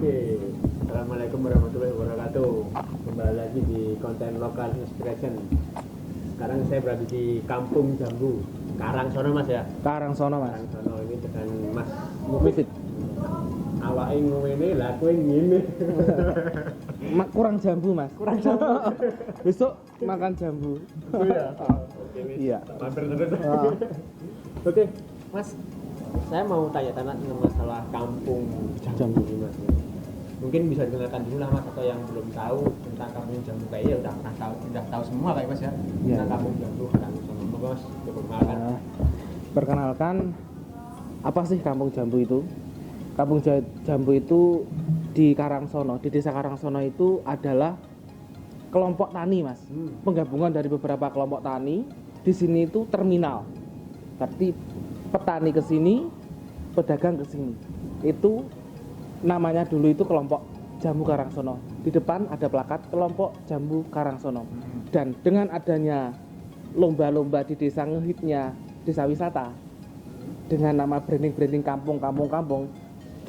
Oke, Assalamualaikum warahmatullahi wabarakatuh. Kembali lagi di konten lokal inspiration. Sekarang saya berada di Kampung Jambu, Karangsono Mas ya. Karangsono Mas. Karangsono ini dengan Mas Mufid. Awake ngene lah kowe ngene. Kurang jambu Mas. Kurang jambu. Besok makan jambu. Itu ya. Oke, wis. Iya. Mampir terus. Ah. Oke, Mas. Saya mau tanya-tanya tentang masalah Kampung Jambu ini Mas. Mungkin bisa dikenalkan dulu lah Mas, atau yang belum tahu tentang Kampung Jambu kayaknya udah pernah tahu, udah tahu semua kayak Mas ya. Iya. Tentang Kampung Jambu Karangsono. Moga Mas coba kenalkan. Perkenalkan, apa sih Kampung Jambu itu? Kampung Jambu itu di Karangsono, di desa Karangsono itu adalah kelompok tani Mas. Penggabungan dari beberapa kelompok tani. Di sini itu terminal. Berarti petani ke sini, pedagang ke sini. Itu namanya dulu itu kelompok Jambu Karangsono. Di depan ada plakat kelompok Jambu Karangsono. Dan dengan adanya lomba-lomba di desa ngehitnya desa wisata dengan nama branding kampung,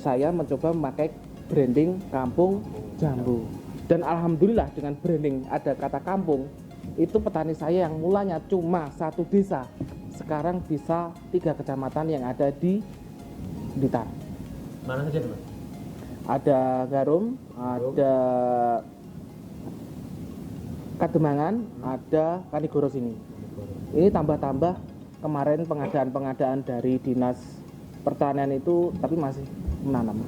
saya mencoba memakai branding Kampung Jambu. Dan alhamdulillah dengan branding ada kata kampung, itu petani saya yang mulanya cuma satu desa sekarang bisa 3 kecamatan yang ada di Blitar. Mana saja Mas? Ada Garum, ada Kademangan, ada Kanigoro sini. Ini tambah-tambah kemarin pengadaan dari Dinas Pertanian itu, tapi masih menanam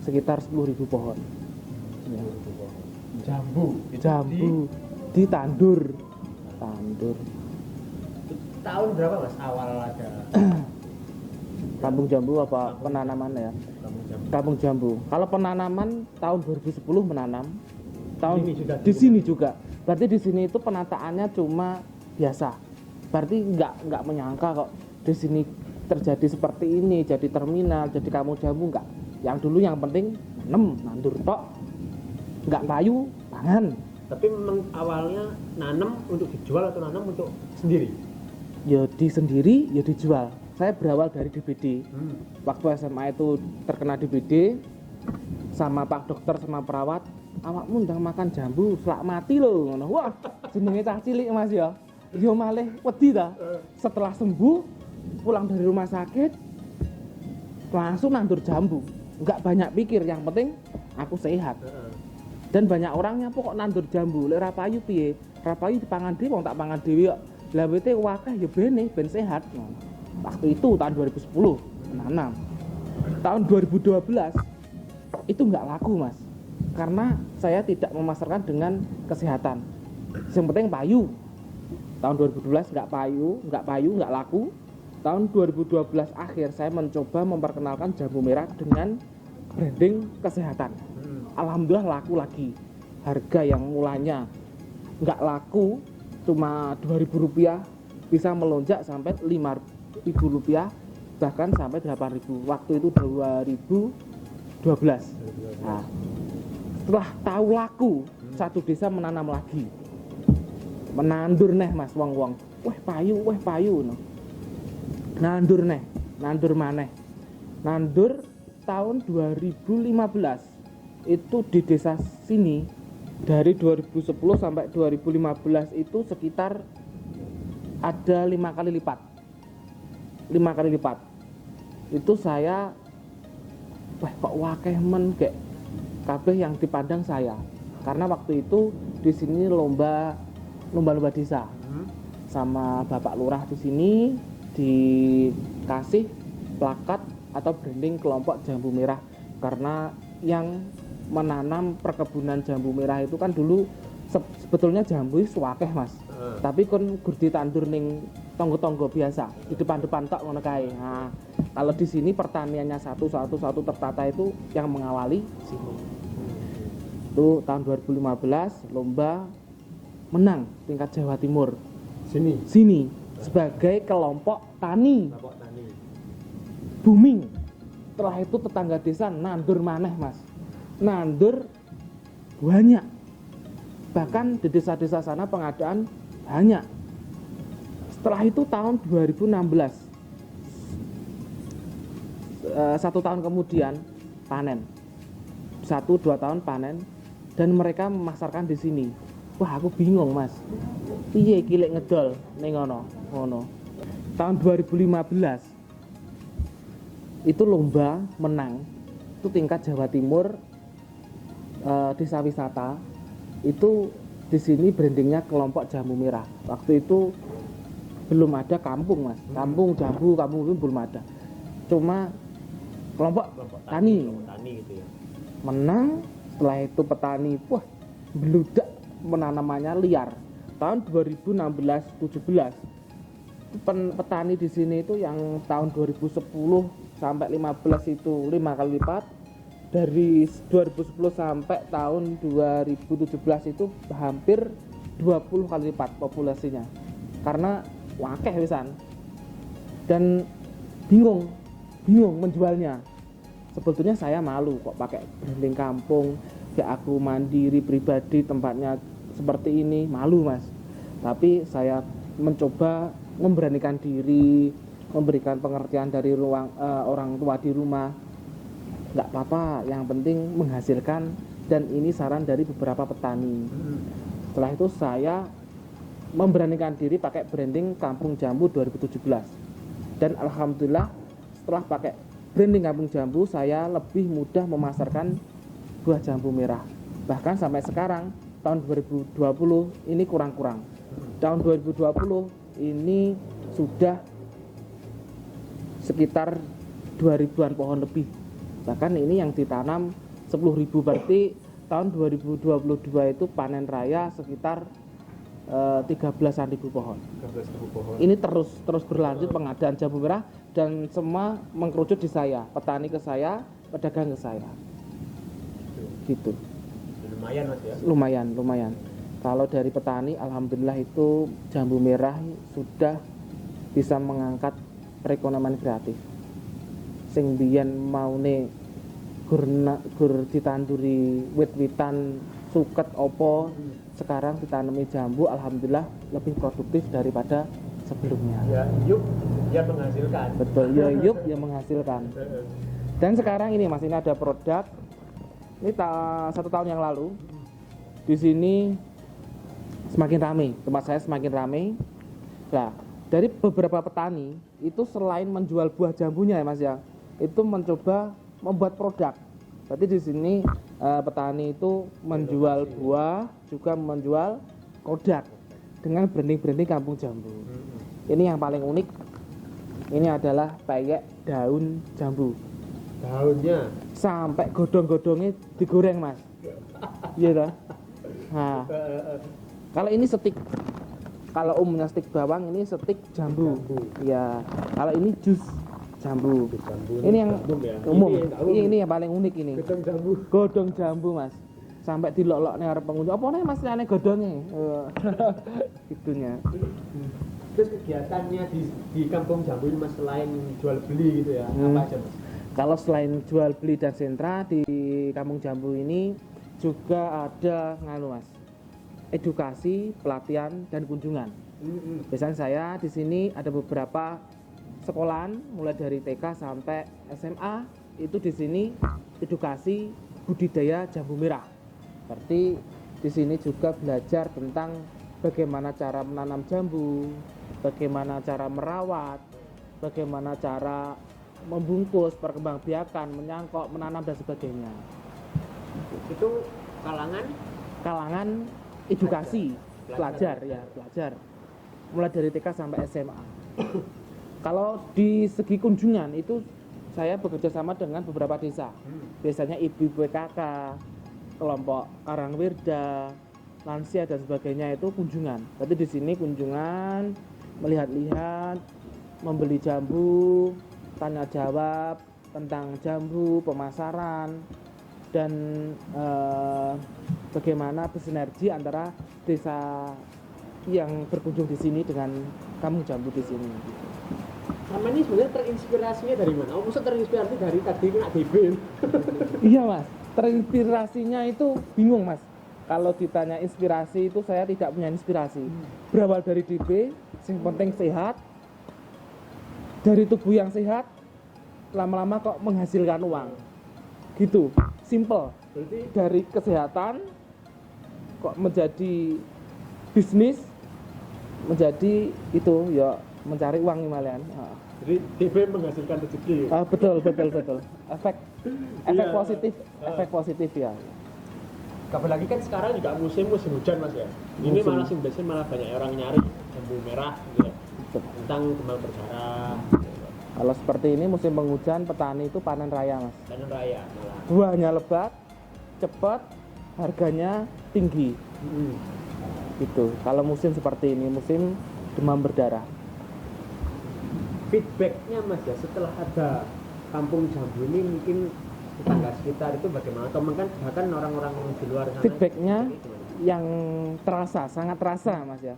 sekitar 10.000 pohon. Ya. Jambu ditandur. Tahun berapa Mas awal ada Kampung Jambu apa penanaman ya? Kampung Jambu? Kampung Jambu. Kalau penanaman tahun 2010 menanam. Di Sini juga. Berarti di sini itu penataannya cuma biasa. Berarti nggak menyangka kok di sini terjadi seperti ini, jadi terminal, jadi Kampung Jambu enggak. Yang dulu yang penting nandur tok. Enggak payu, pangan. Tapi memang awalnya nanam untuk dijual atau nanam untuk sendiri? Ya di sendiri, ya dijual. Saya berawal dari DBD. Waktu SMA itu terkena DBD, sama Pak Dokter sama perawat, awakmu ndang makan jambu, selak mati loh. Wah, jenenge cah cilik Mas ya. Yo malih wedi ta. Setelah sembuh, pulang dari rumah sakit, langsung nandur jambu. Enggak banyak pikir, yang penting aku sehat. Dan banyak orangnya kok nandur jambu, lek ra payu piye? Ra payu dipangan dhewe, wong tak pangan dhewe kok. Lah wite wakah ya ben sehat. Waktu itu tahun 2010 menanam. Tahun 2012 itu nggak laku Mas, karena saya tidak memasarkan dengan kesehatan. Yang penting payu. Tahun 2012 nggak laku. Tahun 2012 akhir saya mencoba memperkenalkan jambu merah dengan branding kesehatan. Alhamdulillah laku lagi. Harga yang mulanya nggak laku cuma Rp2.000 bisa melonjak sampai Rp5.000, bahkan sampai Rp8.000. Waktu itu 2012. Nah, setelah tahu laku, satu desa menanam lagi, menandur neh Mas wong-wong. Weh payu no. Nandur maneh. Nandur tahun 2015 itu di desa sini. Dari 2010 sampai 2015 itu sekitar ada 5 kali lipat. Itu saya kok wakeh men kayak kabeh yang dipandang saya. Karena waktu itu di sini lomba desa. Sama Bapak Lurah di sini dikasih plakat atau branding kelompok Jambu Merah, karena yang menanam perkebunan jambu merah itu kan dulu sebetulnya jambu suwakeh Mas. Tapi kon gur ditandur ning tonggo-tonggo biasa, di depan-depan tok ngono kae. Nah, kalau di sini pertaniannya satu tertata itu yang mengawali sini. Itu tahun 2015 lomba menang tingkat Jawa Timur. Sini sebagai kelompok tani. Booming. Setelah itu tetangga desa nandur maneh Mas. Nandur banyak, bahkan di desa-desa sana pengadaan banyak. Setelah itu tahun 2016, 1 tahun kemudian panen. 1-2 tahun panen dan mereka memasarkan di sini. Wah, aku bingung, Mas. Piye iki lek ngedol ning ngono. Tahun 2015 itu lomba menang. Itu tingkat Jawa Timur desa wisata. Itu di sini brandingnya kelompok jambu merah. Waktu itu belum ada kampung, Mas. Kampung jambu, kampung itu belum ada. Cuma kelompok tani gitu ya. menang. Setelah itu petani beludak menanamannya liar. Tahun 2016-17 petani di sini itu yang tahun 2010 sampai 15 itu 5 kali lipat. Dari 2010 sampai tahun 2017 itu hampir 20 kali lipat populasinya. Karena wakeh wisan. Dan bingung menjualnya. Sebetulnya saya malu kok pakai branding kampung, kayak aku mandiri pribadi tempatnya seperti ini, malu, Mas. Tapi saya mencoba memberanikan diri, memberikan pengertian dari orang tua di rumah. Nggak apa-apa, yang penting menghasilkan, dan ini saran dari beberapa petani. Setelah itu saya memberanikan diri pakai branding Kampung Jambu 2017. Dan alhamdulillah setelah pakai branding Kampung Jambu, saya lebih mudah memasarkan buah jambu merah. Bahkan sampai sekarang tahun 2020 ini kurang-kurang. Tahun 2020 ini sudah sekitar 2.000-an pohon lebih. Bahkan ini yang ditanam 10.000, berarti tahun 2022 itu panen raya sekitar 13.000 pohon. 13.000 pohon. Ini terus berlanjut pengadaan jambu merah dan semua mengkerucut di saya, petani ke saya, pedagang ke saya. Gitu. Lumayan, Mas ya. Lumayan. Kalau dari petani, alhamdulillah itu jambu merah sudah bisa mengangkat perekonomian kreatif. Sing biyen maune gur ditanduri wit-witan suket opo, sekarang ditanami jambu, alhamdulillah lebih produktif daripada sebelumnya. Ya, yuk, ya menghasilkan. Betul, ya menghasilkan. Dan sekarang ini Mas, ini ada produk. Ini 1 tahun yang lalu di sini semakin ramai, tempat saya semakin ramai. Nah, dari beberapa petani itu selain menjual buah jambunya ya Mas ya, itu mencoba membuat produk. Berarti di sini petani itu menjual buah, juga menjual produk dengan branding Kampung Jambu. Ini yang paling unik. Ini adalah peyek daun jambu. Daunnya Sampai godong-godongnya digoreng, Mas. Iya toh? Nah, kalau ini stik. Kalau umumnya stik bawang, ini stik jambu. Ya, kalau ini jus jambu. Ini yang umum. Ini yang paling unik ini. godong jambu. Godong jambu, Mas. Sampai dilolok nih arep pengunjung. Apa nih Mas liane godongnya? Gitunya. Terus kegiatannya di Kampung Jambu ini Mas, selain jual beli gitu ya, apa aja Mas? Kalau selain jual beli dan sentra di Kampung Jambu ini juga ada Mas, edukasi, pelatihan dan kunjungan. Biasanya saya di sini ada beberapa sekolahan mulai dari TK sampai SMA, itu di sini edukasi budidaya jambu merah. Berarti di sini juga belajar tentang bagaimana cara menanam jambu, bagaimana cara merawat, bagaimana cara membungkus, perkembangbiakan, menyangkok, menanam dan sebagainya. Itu kalangan edukasi, pelajar. Mulai dari TK sampai SMA. Kalau di segi kunjungan itu saya bekerja sama dengan beberapa desa. Biasanya ibu-ibu PKK, kelompok Karangwirda, lansia dan sebagainya itu kunjungan. Berarti di sini kunjungan, melihat-lihat, membeli jambu, tanya jawab tentang jambu, pemasaran, dan bagaimana bersinergi antara desa yang berkunjung di sini dengan Kampung Jambu di sini. Sama ini sebenarnya terinspirasinya dari mana? Oh, maksud terinspirasi dari tadi kena DB. Iya Mas, terinspirasinya itu bingung Mas. Kalau ditanya inspirasi itu saya tidak punya inspirasi. Berawal dari DB, yang penting sehat. Dari tubuh yang sehat, lama-lama kok menghasilkan uang. Gitu. simple. Berarti Dari kesehatan kok menjadi bisnis, menjadi itu ya mencari uang malian. jadi DP menghasilkan rezeki. Betul. Efek Iya. efek positif ya. Apalagi kan sekarang juga musim hujan Mas ya. Ini Musim. malah biasanya malah banyak orang nyari jambu merah gitu ya. Betul. Tentang kembang berdarah. Kalau seperti ini musim penghujan, petani itu panen raya, Mas. Dan raya malah. Buahnya lebat, cepat, harganya tinggi. Gitu. Kalau musim seperti ini, musim demam berdarah. Feedbacknya Mas ya setelah ada kampung jambu ini mungkin tetangga sekitar itu bagaimana? Atau bahkan orang-orang di luar sana Feedbacknya gimana? yang terasa, sangat terasa, Mas ya.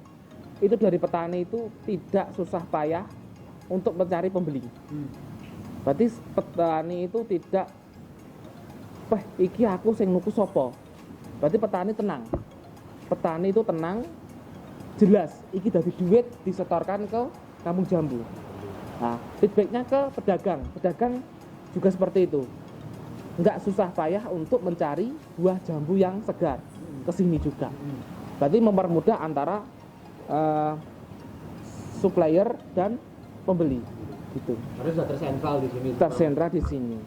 Itu dari petani itu tidak susah payah untuk mencari pembeli. Berarti petani itu tidak, wah iki aku sing nuku sopo. Berarti petani tenang. Petani itu tenang, jelas iki dari duit disetorkan ke kampung jambu. Nah, feedbacknya ke pedagang juga seperti itu. Nggak susah payah untuk mencari buah jambu yang segar ke sini juga. Berarti mempermudah antara supplier dan pembeli gitu. Harus sudah tersentral di sini. Tersentral di sini.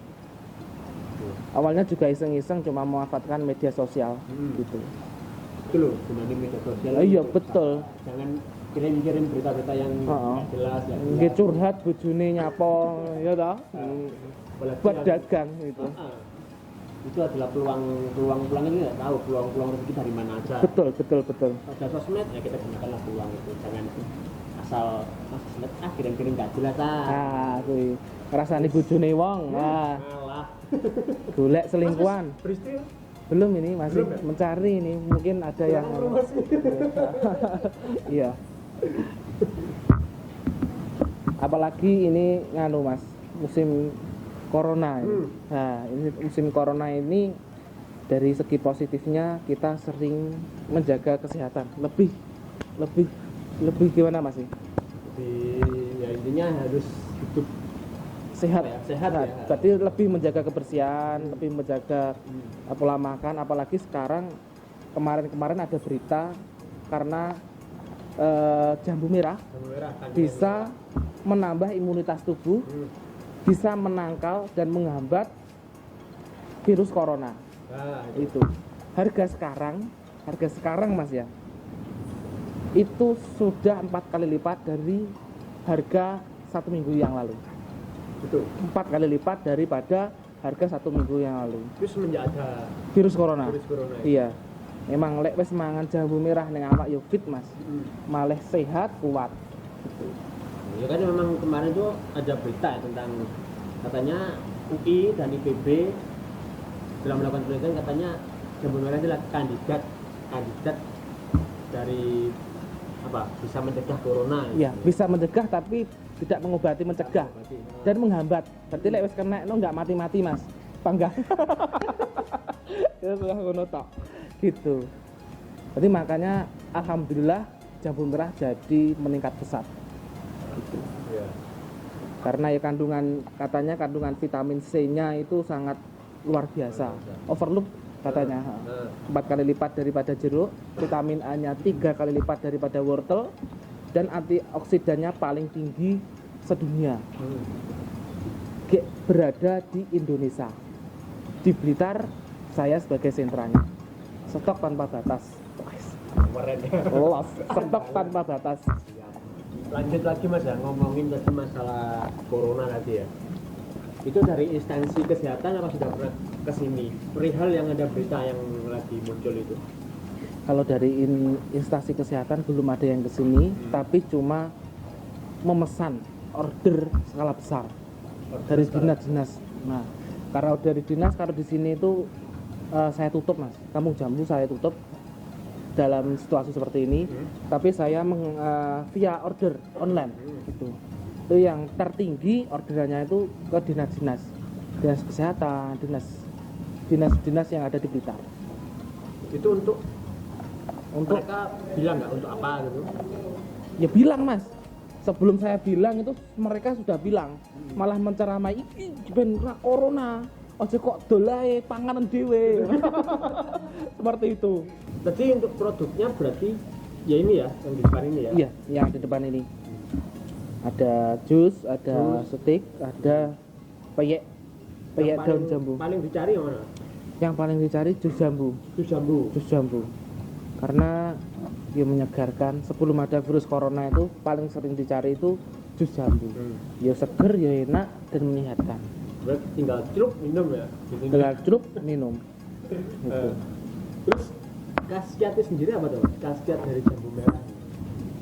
Awalnya juga iseng-iseng cuma memanfaatkan media sosial gitu. Itu loh dibanding media sosial. Iya, itu. betul. Jangan kirim-kirim berita-berita yang nggak jelas ya. Nggih curhat bojone nyapo ya toh. Apalagi Buat yang- dagang gitu. Itu adalah peluang ini nggak tahu peluang rezeki dari mana aja. Betul. Ada sosmed ya kita gunakanlah peluang itu, jangan asal sosmed kirim-kirim nggak jelas Kuwi ngrasani bojone wong. malah Golek selingkuhan. Peristiwa Belum ini masih Belum ya? mencari ini, mungkin ada yang iya. Apalagi ini nganu Mas, musim corona ini. Nah, ini musim corona ini dari segi positifnya kita sering menjaga kesehatan. Lebih gimana Mas? ya intinya harus hidup Sehat. sehat ya. Berarti lebih menjaga kebersihan, lebih menjaga pola makan, apalagi sekarang kemarin ada berita karena jambu merah bisa menambah imunitas tubuh, bisa menangkal dan menghambat virus corona. Itu harga sekarang Mas ya, itu sudah 4 kali lipat dari harga 1 minggu yang lalu. Betul. 4 kali lipat daripada harga 1 minggu yang lalu. Terus semenjak ada Virus corona. virus corona Iya. Memang lek wis mangan jambu merah ning awak yo fit, Mas. Malah sehat, kuat. Gitu. Ya kan memang kemarin tuh ada berita ya tentang katanya UI dan IPB dalam melakukan penelitian katanya jambu merah adalah kandidat dari bisa mencegah corona. Iya, bisa mencegah tapi tidak mengobati, mencegah dan menghambat. Berarti lek wis kena no enggak mati-mati, Mas. Bangga. Ya sudah ngono tok. Gitu. Jadi makanya alhamdulillah jambu merah jadi meningkat pesat. Gitu. Iya. Karena ya katanya kandungan vitamin C-nya itu sangat luar biasa. Overload katanya. 4 kali lipat daripada jeruk, vitamin A-nya 3 kali lipat daripada wortel, dan antioksidannya paling tinggi sedunia. Berada di Indonesia. Di Blitar, saya sebagai sentranya. Stok tanpa batas. Keren ya. Los, stok tanpa batas. Lanjut lagi Mas ya, ngomongin tadi masalah corona tadi ya. Itu dari instansi kesehatan apa sudah pernah kesini? Perihal yang ada berita yang lagi muncul itu. Kalau dari instansi kesehatan belum ada yang kesini, tapi cuma memesan order skala besar dari dinas-dinas. Nah, karena dari dinas, kalau di sini itu saya tutup Mas, kampung jambu saya tutup dalam situasi seperti ini, tapi saya via order online gitu. Itu yang tertinggi orderannya itu ke dinas kesehatan, dinas yang ada di Blitar. Itu untuk Mereka bilang nggak untuk apa gitu? Ya bilang Mas, sebelum saya bilang itu mereka sudah bilang, malah menceramai ini ben corona Ojo kok dolae panganan dhewe. Seperti itu. Jadi untuk produknya berarti ya ini ya yang di depan ini ya. Iya, yang di depan ini. Ada jus, ada steak, ada peyek Yang daun jambu. Paling dicari yang mana? Yang paling dicari jus jambu. Jus jambu. Jus jambu. Karena dia menyegarkan. Sebelum ada virus corona itu paling sering dicari itu jus jambu. Ya seger, ya enak dan menyehatkan. Berarti tinggal celup minum ya. Tinggal celup minum. Gitu. Terus khasiatnya sendiri apa tuh? Khasiat dari jambu merah.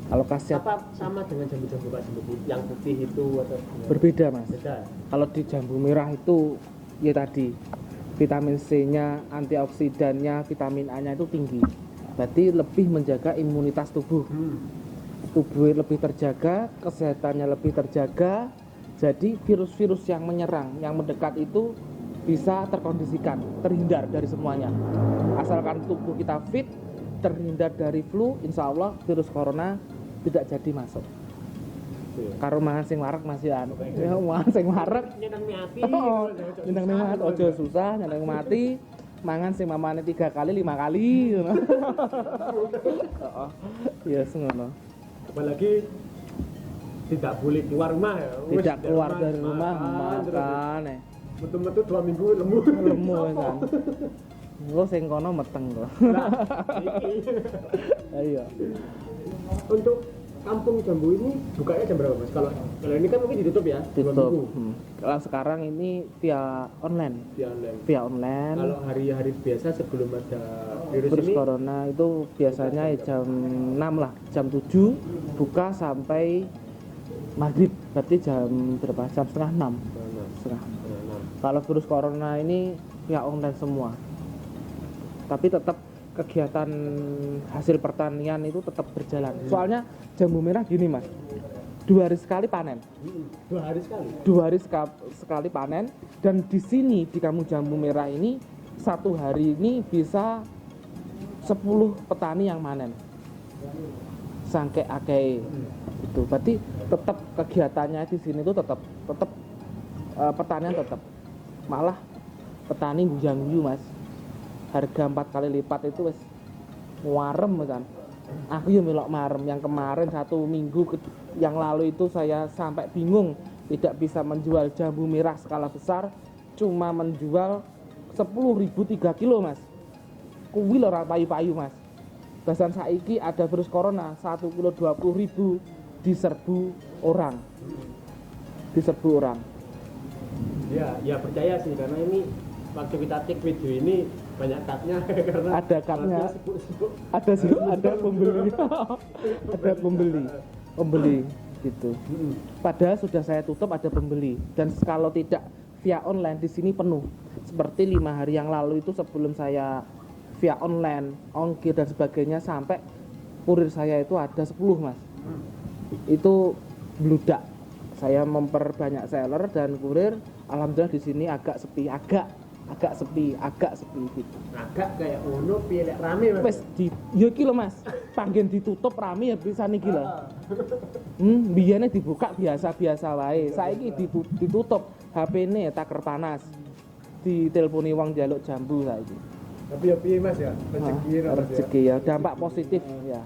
Kalau khasiat Apa sama dengan jambu-jambu Pak jambu putih, yang putih itu atau berbeda mas. beda? Kalau di jambu merah itu ya tadi vitamin C-nya, antioksidannya, vitamin A-nya itu tinggi. Berarti lebih menjaga imunitas tubuh. Tubuh lebih terjaga, kesehatannya lebih terjaga. Jadi virus-virus yang menyerang, yang mendekat itu bisa terkondisikan, terhindar dari semuanya. Asalkan tubuh kita fit, terhindar dari flu, insya Allah virus corona tidak jadi masuk. Karo mangan sing wareg Mas ya. Ya mangan sing wareg Nyeneng mati. nyeneng mati ojo susah, nyeneng mati. Mangan sing mamane 3 kali 5 kali ngono. Heeh. Ya ngono. Apalagi tidak boleh keluar rumah ya. Tidak keluar dari rumah makan. Metu-metu 2 minggu lemu. Lemu kan. Lo sing kono meteng kok. Nah, iki. Ayo. Untuk kampung jambu ini bukanya jam berapa Mas? Kalau ini kan mungkin ditutup ya. 2 Tutup. minggu. Kalau sekarang ini via online. Di online. Via online. Kalau hari-hari biasa sebelum ada virus Virus ini corona itu biasanya jam 6 lah, jam 7 buka sampai maghrib, berarti jam berapa? Jam setengah 6. Setengah. Kalau virus corona ini ya online semua. Tapi tetap kegiatan hasil pertanian itu tetap berjalan. Soalnya jambu merah gini Mas, 2 hari sekali panen. 2 hari sekali. 2 hari sekali panen, dan di sini di kampung jambu merah ini 1 hari ini bisa 10 petani yang manen. Sangke akeh itu. Berarti tetap kegiatannya di sini itu tetap pertanian tetap. Malah petani guyu Mas. Harga 4 kali lipat itu wis warem kan. Aku ya melok marem. Yang kemarin 1 minggu yang lalu itu saya sampai bingung tidak bisa menjual jambu merah skala besar, cuma menjual 10.000 3 kilo Mas. Kuwi lho ora payu-payu Mas. Bahasan saiki ada virus corona 1 kilo 20.000 diserbu orang. Diserbu orang. Ya percaya sih karena ini waktu kita cek video ini banyak cutnya karena Ada cutnya. sibuk-sibuk. Ada pembeli. Ada pembeli gitu. Padahal sudah saya tutup ada pembeli, dan kalau tidak via online di sini penuh. Seperti 5 hari yang lalu itu sebelum saya via online, ongkir dan sebagainya, sampai kurir saya itu ada 10 Mas. Itu bludak. Saya memperbanyak seller dan kurir, alhamdulillah di sini agak sepi gitu. Agak kayak ngono piye lek rame Mas. Wes di yo iki lho Mas. Panggen ditutup rame ya bisa niki lho. Biyane dibuka biasa-biasa wae. Saiki ditutup. HP-ne taker panas. Diteleponi wong njaluk jambu saiki. Tapi ya piye Mas ya? Rezeki Mas ya. Rezeki ya, dampak positif ya.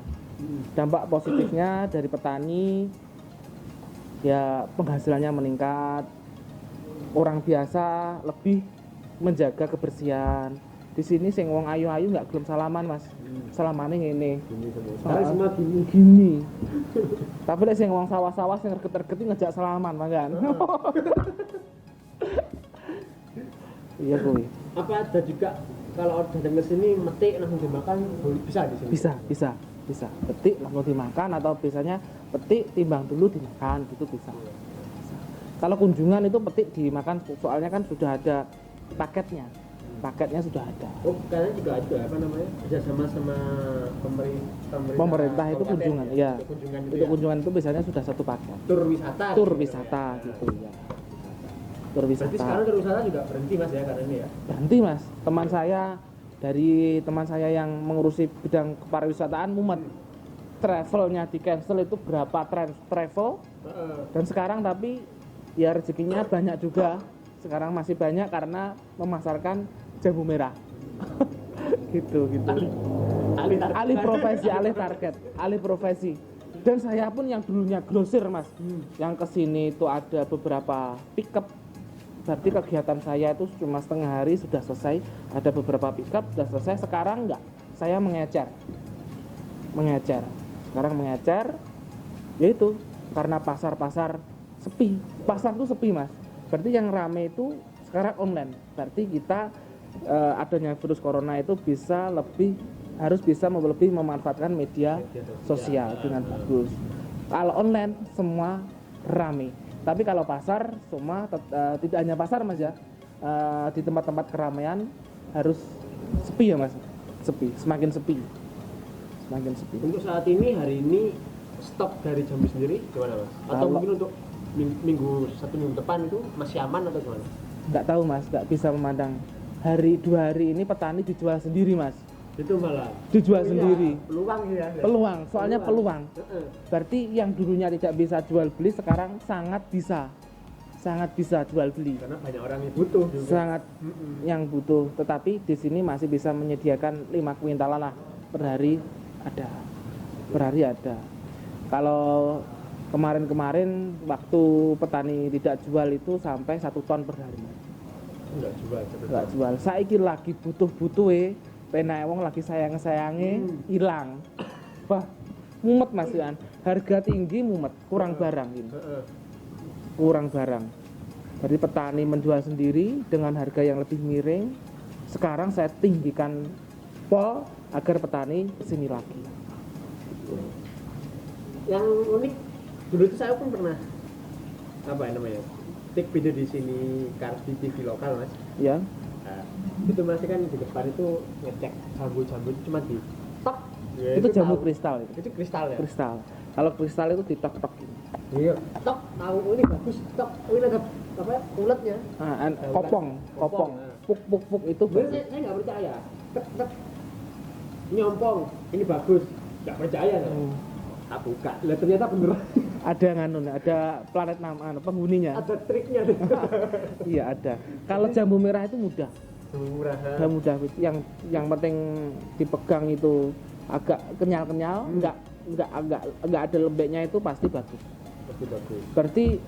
Dampak positifnya dari petani ya penghasilannya meningkat. Orang biasa lebih menjaga kebersihan. Di sini sing wong ayu-ayu nggak gelem salaman Mas. Salamane ngene. Semua Gini. Tapi lek sing wong sawah-sawah sing reget-reget ngejak salaman mangkan. Iya kuwi. Apa ada juga kalau datang ke sini metik langsung dimakan bisa di sini? Bisa. Petik langsung dimakan, atau biasanya petik timbang dulu dimakan gitu bisa. Kalau kunjungan itu petik dimakan, soalnya kan sudah ada paketnya sudah ada. Oh, kalian juga ada apa namanya? Kerja sama Pemerintah itu kunjungan, ya. Itu ya? kunjungan itu biasanya sudah satu paket. Tur wisata gitu ya. Tur wisata. Berarti sekarang tur wisata juga berhenti Mas ya karena ini ya? Berhenti Mas. Teman saya yang mengurusi bidang kepariwisataan mumet. Travelnya di cancel itu berapa travel. Dan sekarang tapi ya rezekinya banyak juga. sekarang masih banyak karena memasarkan jambu merah. gitu. Alih profesi, alih profesi. Dan saya pun yang dulunya grosir Mas, yang kesini itu ada beberapa pickup. Berarti kegiatan saya itu cuma setengah hari sudah selesai. Ada beberapa pickup sudah selesai. Sekarang enggak, saya mengecer. Sekarang mengecer, yaitu karena pasar sepi. Pasar itu sepi Mas. Berarti yang rame itu sekarang online. Berarti kita adanya virus corona itu harus bisa lebih memanfaatkan media sosial dengan bagus. Kalau online semua rame. Tapi kalau pasar semua tidak hanya pasar Mas ya. Di tempat-tempat keramaian harus sepi ya Mas. Semakin sepi. Untuk saat ini, hari ini stok dari jambu sendiri gimana Mas? Atau mungkin untuk satu minggu depan itu masih aman atau gimana? Nggak tahu Mas, nggak bisa memandang. 2 hari ini petani dijual sendiri Mas. Itu malah dijual sendiri. Peluang ya. Soalnya peluang. Berarti yang dulunya tidak bisa jual beli sekarang sangat bisa jual beli. Karena banyak orang yang butuh juga. Sangat yang butuh, tetapi di sini masih bisa menyediakan 5 kuintalan lah per hari ada. Kalau kemarin waktu petani tidak jual itu sampai 1 ton per hari. Enggak jual. Saiki lagi butuh penae wong lagi sayange hilang. Wah, mumet Mas Yan. Harga tinggi mumet, kurang barang ini. Kurang barang. Jadi petani menjual sendiri dengan harga yang lebih miring. Sekarang saya tinggikan pol agar petani kesini lagi. Yang unik dulu itu saya pun pernah take video di sini di TV lokal Mas. Ya. Nah, itu masih kan di depan itu ngecek jambu-jambu itu cuma di tok. Ya, itu jambu tahu. kristal itu. Itu kristal ya. Kristal. Kalau kristal itu ditok-tok. Iya. Tok, tahu ini bagus. Tok, ini ada uletnya. Kopong. Puk itu. Saya nggak percaya. Tek. Nyompong, ini bagus. Nggak percaya kan? Tak buka. Lihat ternyata bener. Ada planet nama penghuninya. Ada triknya. Iya ada. Kalau jambu merah itu mudah. Jambu mudah. Yang penting dipegang itu agak kenyal, enggak ada lembeknya itu pasti bagus. Berarti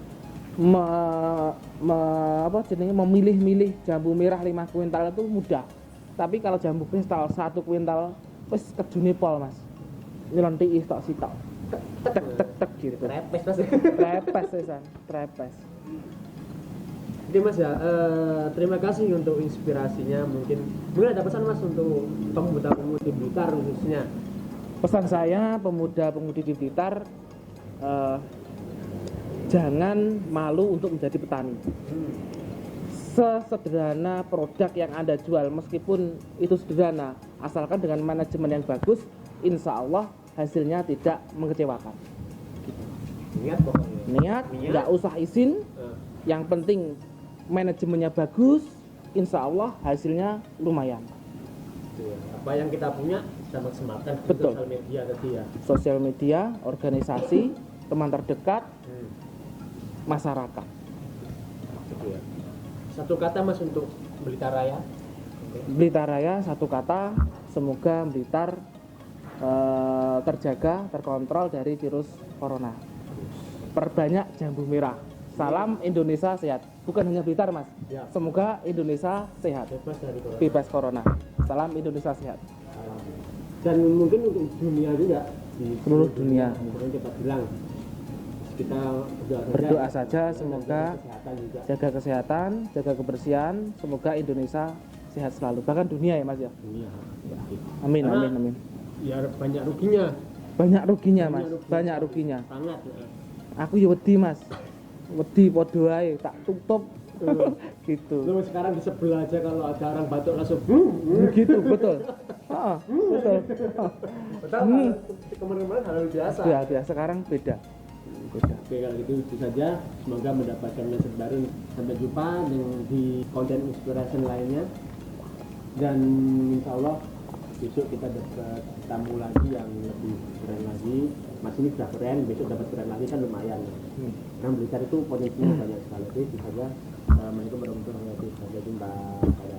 memilih jambu merah 5 kuintal itu mudah. Tapi kalau jambu kristal 1 kuintal wis kejune pol Mas. Nyelontik tok sitok. Tek gitu. Trepes. Jadi Mas ya, terima kasih untuk inspirasinya. Mungkin ada pesan Mas untuk pemuda-pemudi Blitar khususnya. Pesan saya pemuda-pemudi di Blitar, jangan malu untuk menjadi petani. Sesederhana produk yang Anda jual, meskipun itu sederhana, asalkan dengan manajemen yang bagus, insya Allah hasilnya tidak mengecewakan. Niat, nggak usah izin, yang penting manajemennya bagus, insya Allah hasilnya lumayan. Apa yang kita punya kita maksimalkan. Betul. Sosial media tadi ya. Sosial media, organisasi, teman terdekat, masyarakat. Satu kata Mas untuk Blitar Raya. Blitar Raya, satu kata, semoga Blitar terjaga, terkontrol dari virus corona. Perbanyak jambu merah. Salam Indonesia sehat. Bukan hanya Blitar Mas. Ya. Semoga Indonesia sehat. Bebas corona. Salam Indonesia sehat. Dan mungkin untuk dunia juga, di seluruh dunia. Mungkin kita bilang kita berdoa saja semoga jaga kesehatan, jaga kebersihan, semoga Indonesia sehat selalu. Bahkan dunia ya Mas ya. Dunia. Ya. Amin. Ya banyak ruginya. Mas. Banyak ruginya. Sangat. Ya. Aku ya wedi Mas. Wedi podo ae tak tutup. Gitu. Lu sekarang di sebelah aja kalau ada orang batuk langsung begitu, betul. Betul. Kemarin-kemarin hal biasa. Ya, sekarang beda. Oke, kalau gitu itu saja. Semoga mendapatkan message baru. Sampai jumpa di konten inspiration lainnya. Dan insya Allah besok kita dapat tamu lagi yang lebih keren lagi. Mas ini sudah keren, besok dapat keren lagi kan lumayan. Karena Blitar itu potensinya banyak sekali. Jadi bisa saja Assalamualaikum warahmatullahi wabarakatuh. Sampai jumpa.